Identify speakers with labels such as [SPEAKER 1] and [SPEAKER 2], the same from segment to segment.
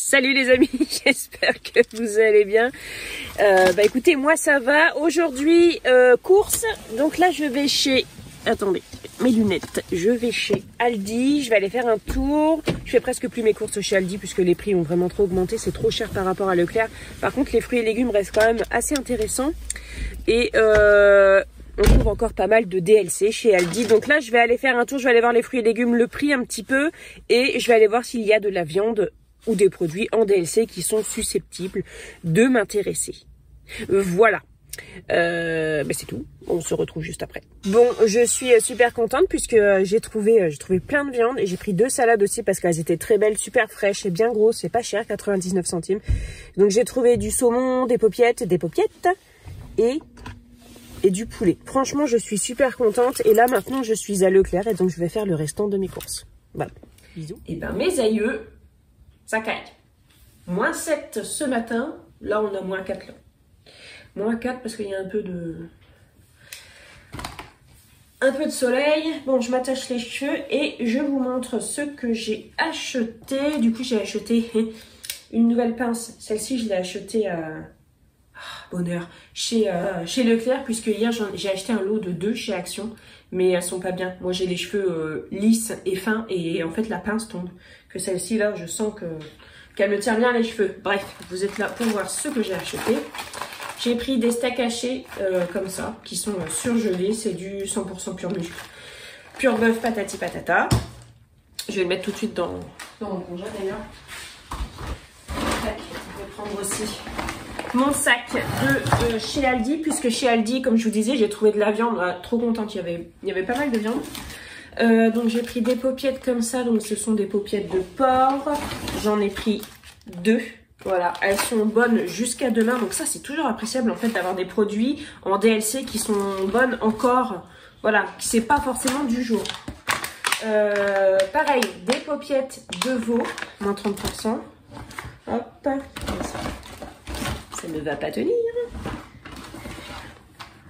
[SPEAKER 1] Salut les amis, j'espère que vous allez bien. Écoutez, moi ça va. Aujourd'hui, course. Donc là, je vais chez... Attendez, mes lunettes. Je vais chez Aldi. Je vais aller faire un tour. Je fais presque plus mes courses chez Aldi puisque les prix ont vraiment trop augmenté. C'est trop cher par rapport à Leclerc. Par contre, les fruits et légumes restent quand même assez intéressants. Et on trouve encore pas mal de DLC chez Aldi. Donc là, je vais aller faire un tour. Je vais aller voir les fruits et légumes, le prix un petit peu. Et je vais aller voir s'il y a de la viande ou des produits en DLC qui sont susceptibles de m'intéresser. Voilà. C'est tout. On se retrouve juste après. Bon, je suis super contente puisque j'ai trouvé plein de viande et j'ai pris 2 salades aussi parce qu'elles étaient très belles, super fraîches et bien grosses. C'est pas cher, 99 centimes. Donc j'ai trouvé du saumon, des paupiètes et du poulet. Franchement, je suis super contente. Et là, maintenant, je suis à Leclerc et donc je vais faire le restant de mes courses. Voilà. Bisous. Et ben, mes aïeux, ça caille. Moins 7 ce matin. Là, on a moins 4 là. Moins 4 parce qu'il y a un peu de soleil. Bon, je m'attache les cheveux et je vous montre ce que j'ai acheté. Du coup, j'ai acheté une nouvelle pince. Celle-ci, je l'ai achetée à... bonheur. Chez Leclerc, puisque hier, j'ai acheté un lot de 2 chez Action. Mais elles sont pas bien. Moi, j'ai les cheveux lisses et fins. Et en fait, la pince tombe. Que celle-ci, là, je sens qu'elle me tient bien les cheveux. Bref, vous êtes là pour voir ce que j'ai acheté. J'ai pris des steaks hachés comme ça, qui sont surgelés. C'est du 100% pur muscle. Pur bœuf patati patata. Je vais le mettre tout de suite dans mon congé d'ailleurs. Je vais prendre aussi mon sac de chez Aldi, puisque chez Aldi, comme je vous disais, j'ai trouvé de la viande. Trop contente, il y avait pas mal de viande. Donc j'ai pris des paupiettes comme ça. Donc ce sont des paupiettes de porc. J'en ai pris 2. Voilà, elles sont bonnes jusqu'à demain. Donc ça, c'est toujours appréciable en fait d'avoir des produits en DLC qui sont bonnes encore. Voilà, c'est pas forcément du jour. Pareil, des paupiettes de veau, moins 30%. Hop, ça ne va pas tenir.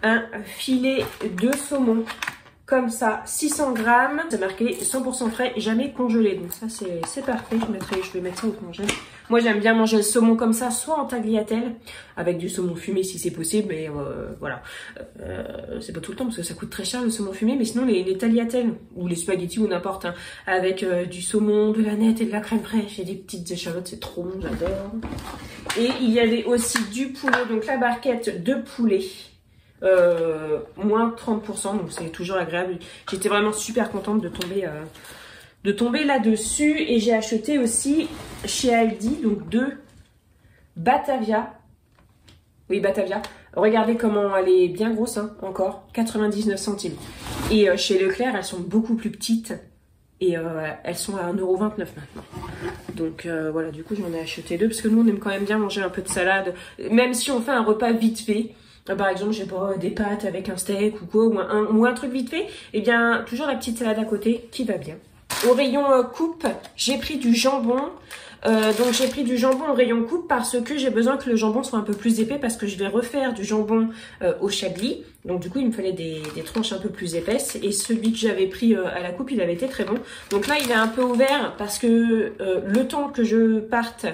[SPEAKER 1] Un filet de saumon comme ça, 600 grammes. C'est marqué 100% frais, jamais congelé. Donc ça, c'est parfait. Je vais mettre ça au congé. Moi, j'aime bien manger le saumon comme ça, soit en tagliatelle, avec du saumon fumé si c'est possible. Mais voilà, c'est pas tout le temps parce que ça coûte très cher le saumon fumé. Mais sinon, les tagliatelles ou les spaghettis ou n'importe, hein, avec du saumon, de la nette et de la crème fraîche et des petites échalotes, c'est trop bon, j'adore. Et il y avait aussi du poulet, donc la barquette de poulet. Moins 30%, donc c'est toujours agréable. J'étais vraiment super contente de tomber là-dessus. Et j'ai acheté aussi chez Aldi, donc 2 Batavia. Oui, Batavia. Regardez comment elle est bien grosse, hein, encore. 99 centimes. Et chez Leclerc, elles sont beaucoup plus petites. Et elles sont à 1,29 € maintenant. Donc voilà, du coup, j'en ai acheté 2. Parce que nous, on aime quand même bien manger un peu de salade. Même si on fait un repas vite fait. Par exemple, j'ai pas des pâtes avec un steak ou quoi, ou un truc vite fait. Et bien, toujours la petite salade à côté qui va bien. Au rayon coupe, j'ai pris du jambon. Donc j'ai pris du jambon au rayon coupe parce que j'ai besoin que le jambon soit un peu plus épais parce que je vais refaire du jambon au chablis. Donc du coup, il me fallait des tranches un peu plus épaisses. Et celui que j'avais pris à la coupe, il avait été très bon. Donc là, il est un peu ouvert parce que le temps que je parte,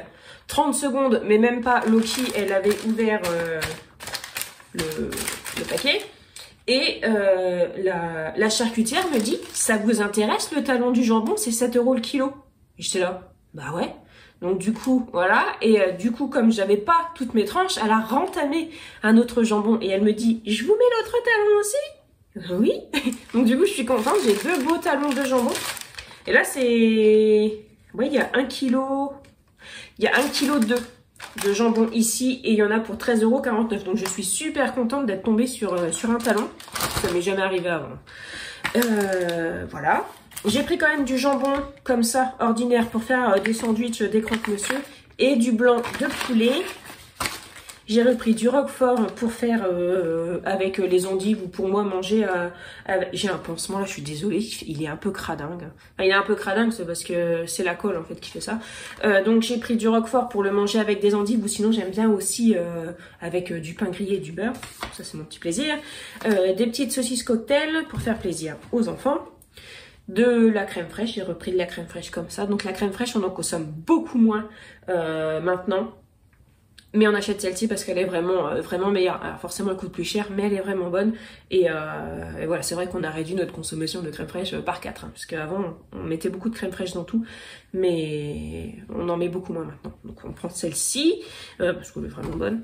[SPEAKER 1] 30 secondes, mais même pas, Loki, elle avait ouvert... le paquet. Et la charcutière me dit, ça vous intéresse le talon du jambon, c'est 7 € le kilo. Et j'étais là, bah ouais. Donc du coup, voilà. Et du coup, comme j'avais pas toutes mes tranches, elle a rentamé un autre jambon. Et elle me dit, je vous mets l'autre talon aussi? Oui. Donc du coup, je suis contente, j'ai 2 beaux talons de jambon. Et là, c'est... Oui, il y a 1 kilo... Il y a 1 kilo de jambon ici et il y en a pour 13,49 €. Donc je suis super contente d'être tombée sur un talon. Ça m'est jamais arrivé avant. Voilà. J'ai pris quand même du jambon comme ça, ordinaire, pour faire des sandwichs, des croque-monsieur. Et du blanc de poulet. J'ai repris du roquefort pour faire avec les endives ou pour moi manger. J'ai un pansement là, je suis désolée, il est un peu cradingue. Enfin, il est un peu cradingue, c'est parce que c'est la colle en fait qui fait ça. Donc j'ai pris du roquefort pour le manger avec des endives ou sinon j'aime bien aussi avec du pain grillé et du beurre. Ça c'est mon petit plaisir. Des petites saucisses cocktail pour faire plaisir aux enfants. de la crème fraîche. J'ai repris de la crème fraîche comme ça. Donc la crème fraîche, on en consomme beaucoup moins maintenant. Mais on achète celle-ci parce qu'elle est vraiment meilleure. Alors forcément, elle coûte plus cher, mais elle est vraiment bonne. Et voilà, c'est vrai qu'on a réduit notre consommation de crème fraîche par 4. Hein, parce qu'avant, on mettait beaucoup de crème fraîche dans tout. Mais on en met beaucoup moins maintenant. Donc on prend celle-ci, parce qu'elle est vraiment bonne.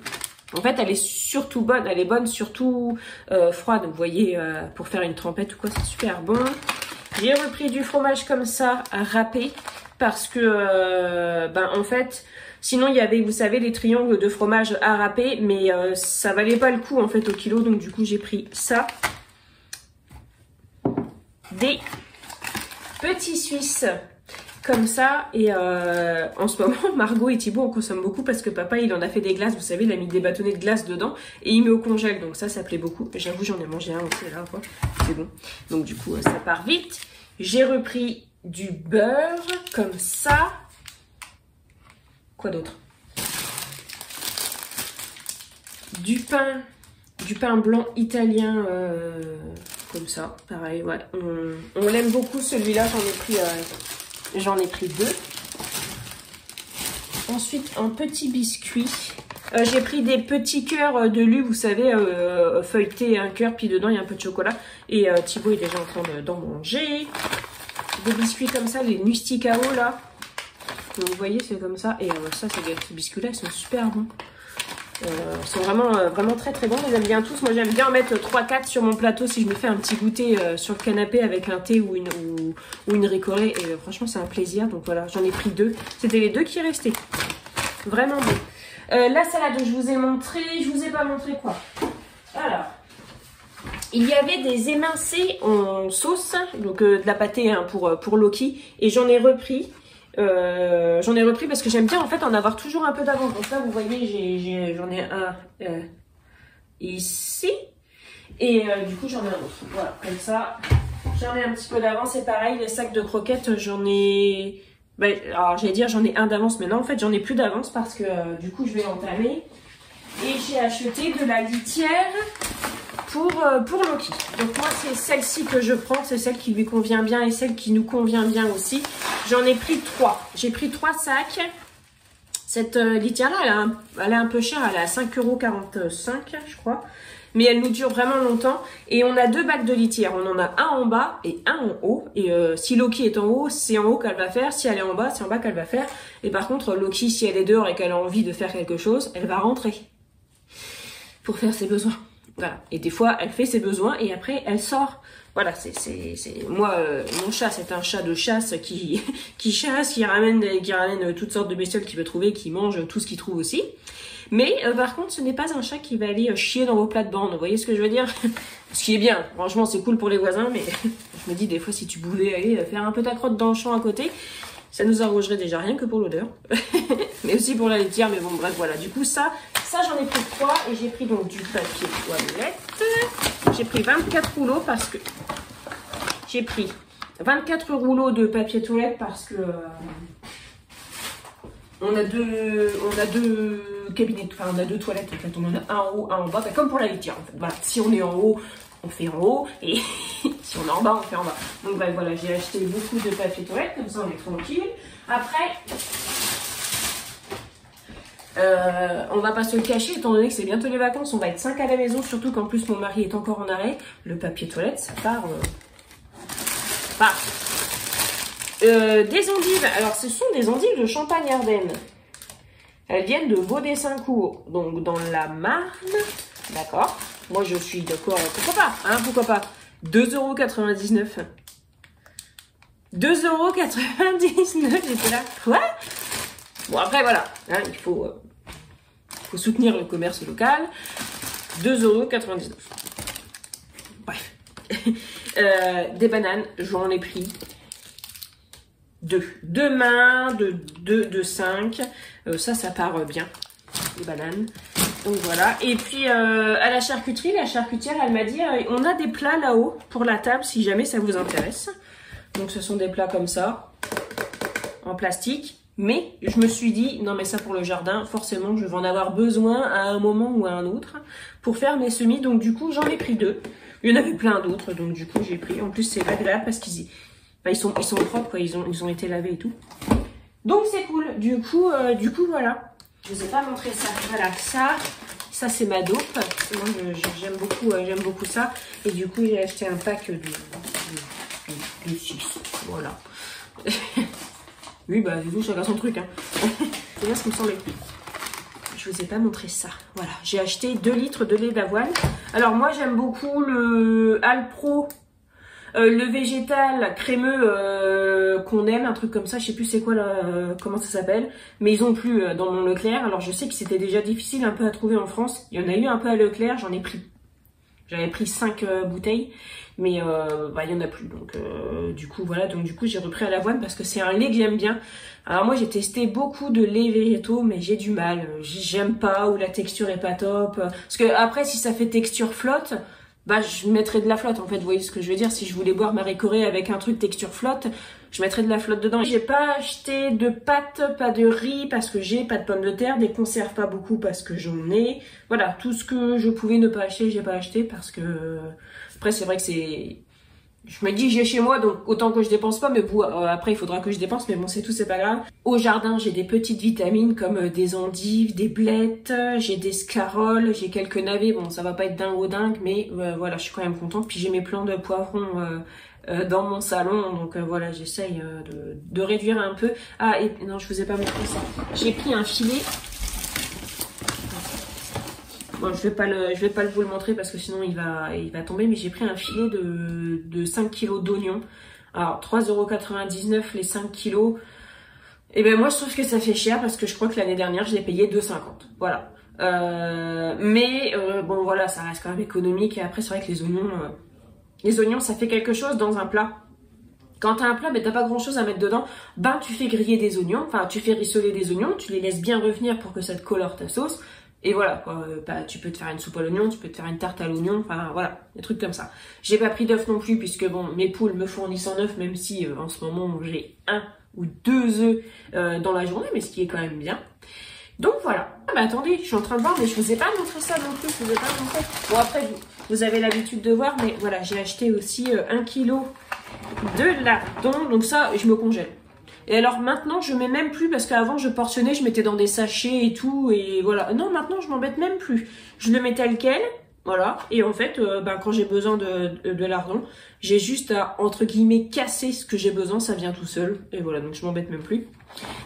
[SPEAKER 1] En fait, elle est surtout bonne. Elle est bonne surtout froide. Vous voyez, pour faire une trempette ou quoi, c'est super bon. J'ai repris du fromage comme ça, à râper. Parce que, en fait... Sinon, il y avait, vous savez, les triangles de fromage à râper, mais ça valait pas le coup en fait au kilo, donc du coup j'ai pris ça. Des petits Suisses comme ça, et en ce moment, Margot et Thibaut en consomment beaucoup parce que papa il en a fait des glaces, vous savez, il a mis des bâtonnets de glace dedans et il met au congèle, donc ça plaît beaucoup. J'avoue, j'en ai mangé un aussi là, quoi. C'est bon. Donc du coup, ça part vite. J'ai repris du beurre comme ça. Quoi d'autre? Du pain blanc italien comme ça, pareil, ouais. On l'aime beaucoup celui-là, j'en ai pris 2. Ensuite, un petit biscuit. J'ai pris des petits cœurs de lu, vous savez, feuilleté un cœur, puis dedans il y a un peu de chocolat. Et Thibaut est déjà en train d'en manger. Des biscuits comme ça, les Nusticao là. Vous voyez, c'est comme ça. Et ça, ces biscuits-là, ils sont super bons. Ils sont vraiment très très bons. Je les aime bien tous. Moi, j'aime bien en mettre 3-4 sur mon plateau si je me fais un petit goûter sur le canapé avec un thé ou une ricorée. Et franchement, c'est un plaisir. Donc voilà, j'en ai pris 2. C'était les 2 qui restaient. Vraiment bon. La salade, je vous ai montré. Je vous ai pas montré quoi. Alors, il y avait des émincés en sauce. Donc de la pâtée hein, pour Loki. Et j'en ai repris. Parce que j'aime bien en fait en avoir toujours un peu d'avance. Donc là vous voyez j'en ai un ici et du coup j'en ai un autre. Voilà, comme ça j'en ai un petit peu d'avance. Et pareil les sacs de croquettes j'en ai... alors j'allais dire j'en ai un d'avance mais non en fait j'en ai plus d'avance parce que du coup je vais l'entamer. Et j'ai acheté de la litière pour Loki. Donc moi c'est celle-ci que je prends, c'est celle qui lui convient bien et celle qui nous convient bien aussi. J'en ai pris 3. J'ai pris 3 sacs. Cette litière là, elle est un peu chère, elle est à 5,45 € je crois. Mais elle nous dure vraiment longtemps. Et on a 2 bacs de litière. On en a un en bas et un en haut. Et si Loki est en haut, c'est en haut qu'elle va faire. Si elle est en bas, c'est en bas qu'elle va faire. Et par contre, Loki, si elle est dehors et qu'elle a envie de faire quelque chose, elle va rentrer pour faire ses besoins. Voilà. Et des fois, elle fait ses besoins et après, elle sort. Voilà, moi, mon chat, c'est un chat de chasse qui chasse, qui ramène toutes sortes de bestioles qu'il peut trouver, qui mange tout ce qu'il trouve aussi. Mais par contre, ce n'est pas un chat qui va aller chier dans vos plates-bandes. Vous voyez ce que je veux dire? Ce qui est bien. Franchement, c'est cool pour les voisins, mais je me dis des fois, si tu pouvais aller faire un peu ta crotte dans le champ à côté, ça nous arrangerait déjà rien que pour l'odeur. Mais aussi pour la laitière, mais bon, bref, voilà. Du coup, ça j'en ai pris 3 et j'ai pris donc du papier toilette. J'ai pris 24 rouleaux parce que... J'ai pris 24 rouleaux de papier toilette parce que... on a deux cabinets, enfin on a 2 toilettes en fait. On en a un en haut, un en bas, comme pour la litière en fait. Voilà, si on est en haut, on fait en haut et si on est en bas, on fait en bas. Donc bah, voilà, j'ai acheté beaucoup de papier toilette, comme ça on est tranquille. Après... on va pas se le cacher, étant donné que c'est bientôt les vacances, on va être 5 à la maison, surtout qu'en plus mon mari est encore en arrêt. Le papier toilette, ça part. Des endives, alors ce sont des endives de Champagne-Ardenne. Elles viennent de Vaudessincourt, donc dans la Marne. D'accord. Moi je suis d'accord, pourquoi pas, hein, pourquoi pas. 2,99 €. 2,99 €, j'étais là. Quoi? Bon après voilà, hein, il faut soutenir le commerce local. 2,99 €. Bref. Des bananes, j'en ai pris 2. 2 mains, de 5. Ça part bien, les bananes. Donc voilà. Et puis à la charcuterie, la charcutière, elle m'a dit on a des plats là-haut pour la table si jamais ça vous intéresse. Donc ce sont des plats comme ça, en plastique. Mais je me suis dit, non mais ça pour le jardin, forcément je vais en avoir besoin à un moment ou à un autre pour faire mes semis. Donc du coup j'en ai pris 2. Il y en avait plein d'autres, donc du coup j'ai pris. En plus c'est agréable parce qu'ils Enfin, ils sont propres, quoi. Ils ont été lavés et tout. Donc c'est cool. Du coup, voilà. Je vous ai pas montré ça. Voilà, ça c'est ma dope. Moi, j'aime beaucoup ça. Et du coup, j'ai acheté un pack de 6. Voilà. Oui, bah, vous, chacun son truc, hein. C'est bien ce qui me semblait. Je vous ai pas montré ça. Voilà, j'ai acheté 2 litres de lait d'avoine. Alors moi, j'aime beaucoup le Alpro, le végétal crémeux qu'on aime, un truc comme ça. Je sais plus c'est quoi là, comment ça s'appelle. Mais ils ont plus dans mon Leclerc. Alors je sais que c'était déjà difficile un peu à trouver en France. Il y en a eu un peu à Leclerc, j'en ai pris. J'avais pris 5 bouteilles, mais bah, il y en a plus. Donc du coup voilà, donc du coup j'ai repris à l'avoine parce que c'est un lait que j'aime bien. Alors moi j'ai testé beaucoup de laits végétaux, mais j'ai du mal. J'aime pas, ou la texture est pas top. Parce que après si ça fait texture flotte, bah je mettrais de la flotte en fait. Vous voyez ce que je veux dire? Si je voulais boire Marie Corée avec un truc texture flotte, je mettrais de la flotte dedans. J'ai pas acheté de pâtes, pas de riz parce que j'ai pas de pommes de terre, des conserves pas beaucoup parce que j'en ai. Voilà, tout ce que je pouvais ne pas acheter, j'ai pas acheté parce que après c'est vrai que c'est... Je me dis j'ai chez moi donc autant que je dépense pas, mais bon, après il faudra que je dépense, mais bon c'est tout, c'est pas grave. Au jardin j'ai des petites vitamines comme des endives, des blettes, j'ai des scaroles, j'ai quelques navets, bon ça va pas être dingue, mais voilà je suis quand même contente. Puis j'ai mes plants de poivrons dans mon salon, donc voilà j'essaye de réduire un peu. Ah et non je vous ai pas montré ça, j'ai pris un filet. Bon, je vais pas vous le montrer parce que sinon il va tomber, mais j'ai pris un filet de 5 kg d'oignons. Alors 3,99 € les 5 kg. Et ben moi je trouve que ça fait cher parce que je crois que l'année dernière je l'ai payé 2,50 €. Voilà. Mais bon voilà, ça reste quand même économique. Et après c'est vrai que les oignons ça fait quelque chose dans un plat. Quand t'as un plat mais t'as pas grand chose à mettre dedans, ben tu fais griller des oignons, enfin tu fais rissoler des oignons, tu les laisses bien revenir pour que ça te colore ta sauce. Et voilà, quoi. Bah, tu peux te faire une soupe à l'oignon, tu peux te faire une tarte à l'oignon, enfin voilà, des trucs comme ça. J'ai pas pris d'œufs non plus puisque bon, mes poules me fournissent en œufs, même si en ce moment j'ai 1 ou 2 œufs dans la journée, mais ce qui est quand même bien. Donc voilà. Ah bah attendez, je suis en train de voir, mais je vous ai pas montré ça non plus, je vous ai pas montré. Bon après, vous avez l'habitude de voir, mais voilà, j'ai acheté aussi 1 kg de lardons, donc ça, je me congèle. Et alors maintenant, je mets même plus parce qu'avant, je portionnais, je mettais dans des sachets et tout. Et voilà. Non, maintenant, je m'embête même plus. Je le mets tel quel. Voilà. Et en fait, quand j'ai besoin de lardons, j'ai juste à, entre guillemets, casser ce que j'ai besoin. Ça vient tout seul. Et voilà, donc je m'embête même plus.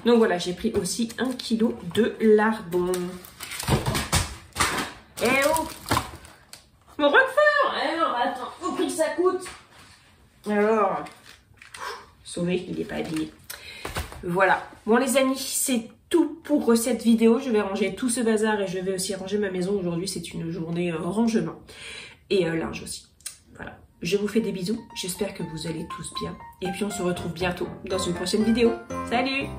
[SPEAKER 1] Donc voilà, j'ai pris aussi 1 kg de lardons. Eh oh! Mon Roquefort! Eh non, attends, au prix que ça coûte. Alors, sauvé, il n'est pas abîmé. Voilà. Bon les amis, c'est tout pour cette vidéo. Je vais ranger tout ce bazar et je vais aussi ranger ma maison. Aujourd'hui, c'est une journée rangement. Et linge aussi. Voilà. Je vous fais des bisous. J'espère que vous allez tous bien. Et puis on se retrouve bientôt dans une prochaine vidéo. Salut!